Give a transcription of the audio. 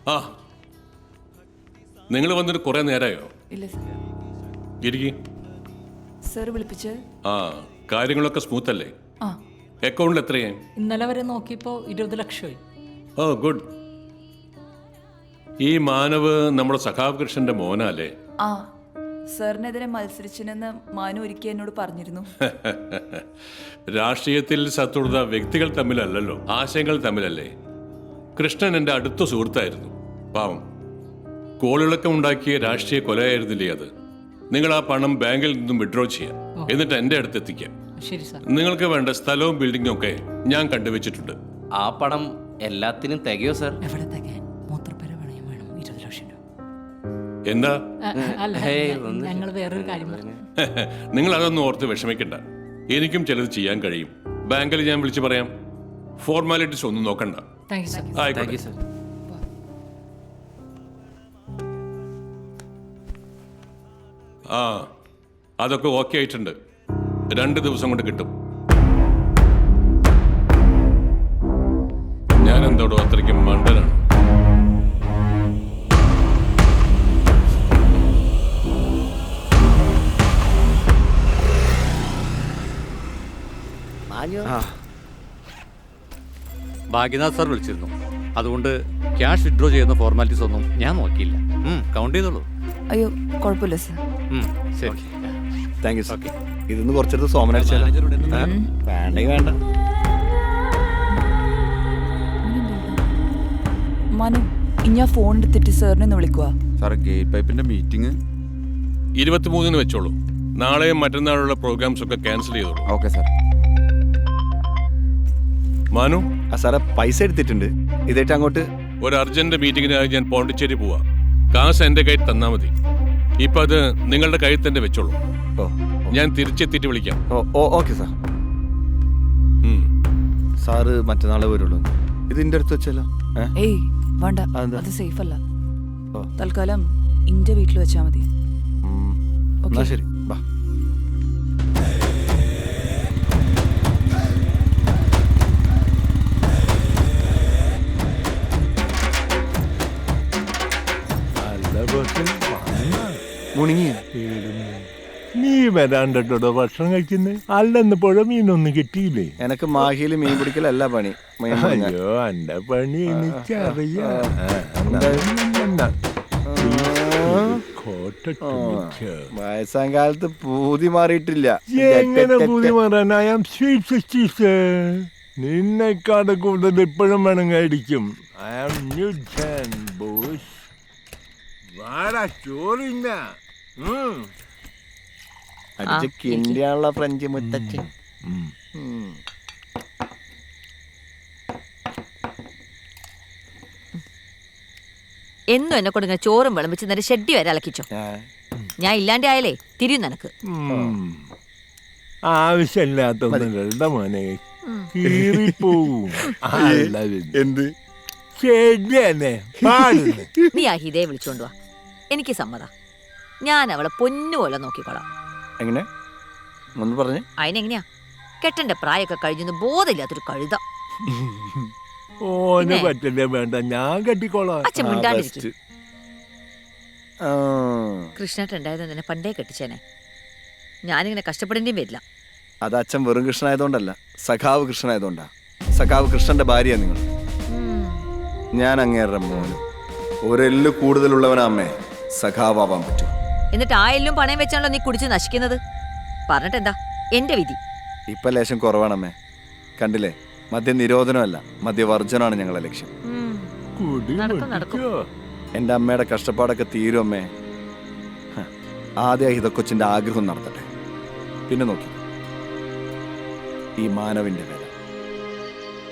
ആ, നിങ്ങൾ വന്നിട്ട് കുറെ നേരമായോ? ഇല്ല സർ. ഇരിക്കി. സർ വിളിപ്പിച്ച്. ആ, കാര്യങ്ങളൊക്കെ സ്മൂത്ത് അല്ലേ? ആ, അക്കൗണ്ടിൽ എത്രയായി? ഇന്നലെ വരെ നോക്കിയപ്പോൾ 20 ലക്ഷമായി. ഓ ഗുഡ്. ഈ മാനവ് നമ്മുടെ സഖാവ് കൃഷ്ണന്റെ മോനല്ലേ? ആ, സാറിനെതിരെ മത്സരിച്ചിനെന്ന് മാനു ഒരിക്കൽ എന്നോട് പറഞ്ഞിരുന്നു. രാഷ്ട്രീയത്തിൽ ശത്രുത വ്യക്തികൾ തമ്മിലല്ലല്ലോ, ആശയങ്ങൾ തമ്മിലല്ലേ. കൃഷ്ണൻ എൻ്റെ അടുത്ത സുഹൃത്തായിരുന്നു. പാവം, കോളിളക്കം ഉണ്ടാക്കിയ രാഷ്ട്രീയ കൊലയായിരുന്നില്ലേ അത്? നിങ്ങൾ ആ പണം ബാങ്കിൽ നിന്നും വിഡ്രോ ചെയ്യാം, എന്നിട്ട് എൻ്റെ അടുത്ത് എത്തിക്കാം. ശരി സാർ. നിങ്ങൾക്ക് വേണ്ട സ്ഥലവും ബിൽഡിങ്ങും ഒക്കെ ഞാൻ കണ്ടുവച്ചിട്ടുണ്ട്. ആ പണം എല്ലാത്തിനും തികയോ സർ? എവിടെ തികയാൻ? മൂത്രപ്പര പണയം വേണം 20 ലക്ഷം രൂപ. എന്താ? അല്ല, ഞങ്ങൾ വേറൊരു കാര്യം പറഞ്ഞു. നിങ്ങൾ അതൊന്നും ഓർത്ത് വിഷമിക്കണ്ട. എനിക്കും ചിലത് ചെയ്യാൻ കഴിയും. ബാങ്കിൽ ഞാൻ വിളിച്ചു പറയാം. ഫോർമാലിറ്റീസ് ഒന്നും നോക്കണ്ട. Thank you sir. ആയിക്കോട്ടെ. സർ. ആ, അതൊക്കെ ഓക്കെ ആയിട്ടുണ്ട്. 2 ദിവസം കൊണ്ട് കിട്ടും. ഞാൻ എന്തോടോ അത്രയ്ക്കും മണ്ടനാണ്. ഭാഗ്യനാഥ് സാർ വിളിച്ചിരുന്നു. അതുകൊണ്ട് ക്യാഷ് വിഡ്രോ ചെയ്യുന്ന ഫോർമാലിറ്റീസ് ഒന്നും ഞാൻ നോക്കിയില്ല. കൗണ്ട് ചെയ്തോളൂ. അയ്യോ, കുഴപ്പമില്ല സർ. ശരി. Thank you sir. ഇതൊന്ന് കുറച്ചെടുത്ത് സോമനടിച്ചാലോ? വേണ്ടെങ്കിൽ വേണ്ട. മനു, ഇനി ആ ഫോൺ എടുത്തിട്ട് സാറിനെ ഒന്ന് വിളിക്കുക. സാറേ, ഗേറ്റ് പൈപ്പിന്റെ മീറ്റിംഗ് 23-ന് വെച്ചോളൂ. നാളെയും മറ്റന്നാളുള്ള പ്രോഗ്രാംസ് ഒക്കെ ക്യാൻസൽ ചെയ്തോളൂ. Okay sir. മാനു, ആ സാറേ, പൈസ എടുത്തിട്ടുണ്ട്. ഇതായിട്ട് അങ്ങോട്ട് ഒരു അർജന്റ് മീറ്റിംഗിനായി ഞാൻ പോണ്ടിച്ചേരി പോവാ. കാശ് എൻ്റെ കയ്യിൽ തന്നാ മതി. ഇപ്പൊ അത് നിങ്ങളുടെ കയ്യിൽ തന്നെ വെച്ചോളൂ. ഓ ഞാൻ തിരിച്ചെത്തിയിട്ട് വിളിക്കാം. ഓ ഓക്കെ സാർ. സാറ് മറ്റന്നാളെ വരുള്ളൂ. ഇതിന്റെ അടുത്ത് വെച്ചാലോ? ഏയ് വേണ്ട, അതെന്താ? അത് സേഫ് അല്ല. ഓ. തൽക്കാലം ഇന്റെ വീട്ടിൽ വെച്ചാ മതി. എന്നാ ശരി, ബാ. മുണിങ്ങിയ നീ വരാണ്ടോ ഭക്ഷണം കഴിക്കുന്നേ? അല്ലെന്ന് പുഴ മീനൊന്നും കിട്ടിയില്ലേ? എനക്ക് മാഹിയിൽ മീൻ പിടിക്കലല്ല പണി. അയ്യോ, എന്റെ പണി എനിക്കറിയാം. വയസ്സാം കാലത്ത് പൂതി മാറിയിട്ടില്ല. എങ്ങനെ പൂതി മാറാൻ? I am sweet സിസ്റ്റീസ്. നിന്നെക്കാട് കൂടുതൽ ഇപ്പോഴും വേണം കഴിക്കും. ഐ ആം ന്യൂ ജാൻ ബോസ്. വാടാ, ചോറില്ല. അടിച്ച് കിണ്ടിയാണുള്ള ഫ്രഞ്ച് മുത്തച്ഛൻ. എന്നും എന്നെ കൊണ്ട് ഇങ്ങനെ ചോറും വിളമ്പിച്ച് നേരെ ഷെഡ്ഡി വരെ അലക്കിച്ചോ. ഞാൻ ഇല്ലാണ്ട് ആയാലേ തിരിയും നിനക്ക്. ആവശ്യമില്ലാത്ത മോനെ കീറിപ്പോവും. എന്ത് ശരിയല്ലേ? നീ ആ ഹിതയെ വിളിച്ചോണ്ട് വാ. എനിക്ക് സമ്മത. ഞാൻ അവളെ പൊന്നുപോലെ നോക്കിക്കോളാം. എങ്ങനെ ഒന്ന് പറഞ്ഞേ? അതിനെങ്ങനെയാ? കെട്ടന്റെ പ്രായമൊക്കെ കഴിഞ്ഞൊന്ന് ബോധമില്ലാത്തൊരു കഴുത. ഓന് പറ്റില്ല, വേണ്ട, ഞാൻ കെട്ടിക്കോളാം. അച്ഛൻ മിണ്ടാണ്ടിരിക്കും. കൃഷ്ണേട്ടൻ ഉണ്ടായത് നിന്നെ പണ്ടേ കെട്ടിച്ചേനെ. ഞാനിങ്ങനെ കഷ്ടപ്പെടേണ്ടിയും വരില്ല. അത് അച്ഛൻ വെറും കൃഷ്ണനായതുകൊണ്ടല്ല, സഖാവ് കൃഷ്ണനായതുകൊണ്ടാ. സഖാവ് കൃഷ്ണന്റെ ഭാര്യ നിങ്ങൾ. ഞാൻ അങ്ങേരുടെ മോനും. ഒരെല്ല് കൂടുതലുള്ളവനാ അമ്മേ സഖാവാൻ പറ്റൂ. എന്നിട്ട് ആ എല്ലും പണയം വെച്ചാണല്ലോ നീ കുടിച്ച് നശിക്കുന്നത്. പറഞ്ഞിട്ടെന്താ? എന്റെ വിധി. ഇപ്പൊ ലേശം കുറവാണമ്മേ. കണ്ടില്ലേ, മദ്യ നിരോധനമല്ല, മദ്യവർജനമാണ് ഞങ്ങളുടെ ലക്ഷ്യം. എൻ്റെ അമ്മയുടെ കഷ്ടപ്പാടൊക്കെ തീരും അമ്മേ. ആദ്യം ഹിതക്കൊച്ചിൻ്റെ ആഗ്രഹം നടത്തട്ടെ, പിന്നെ നോക്കി ഈ മാനവിൻ്റെ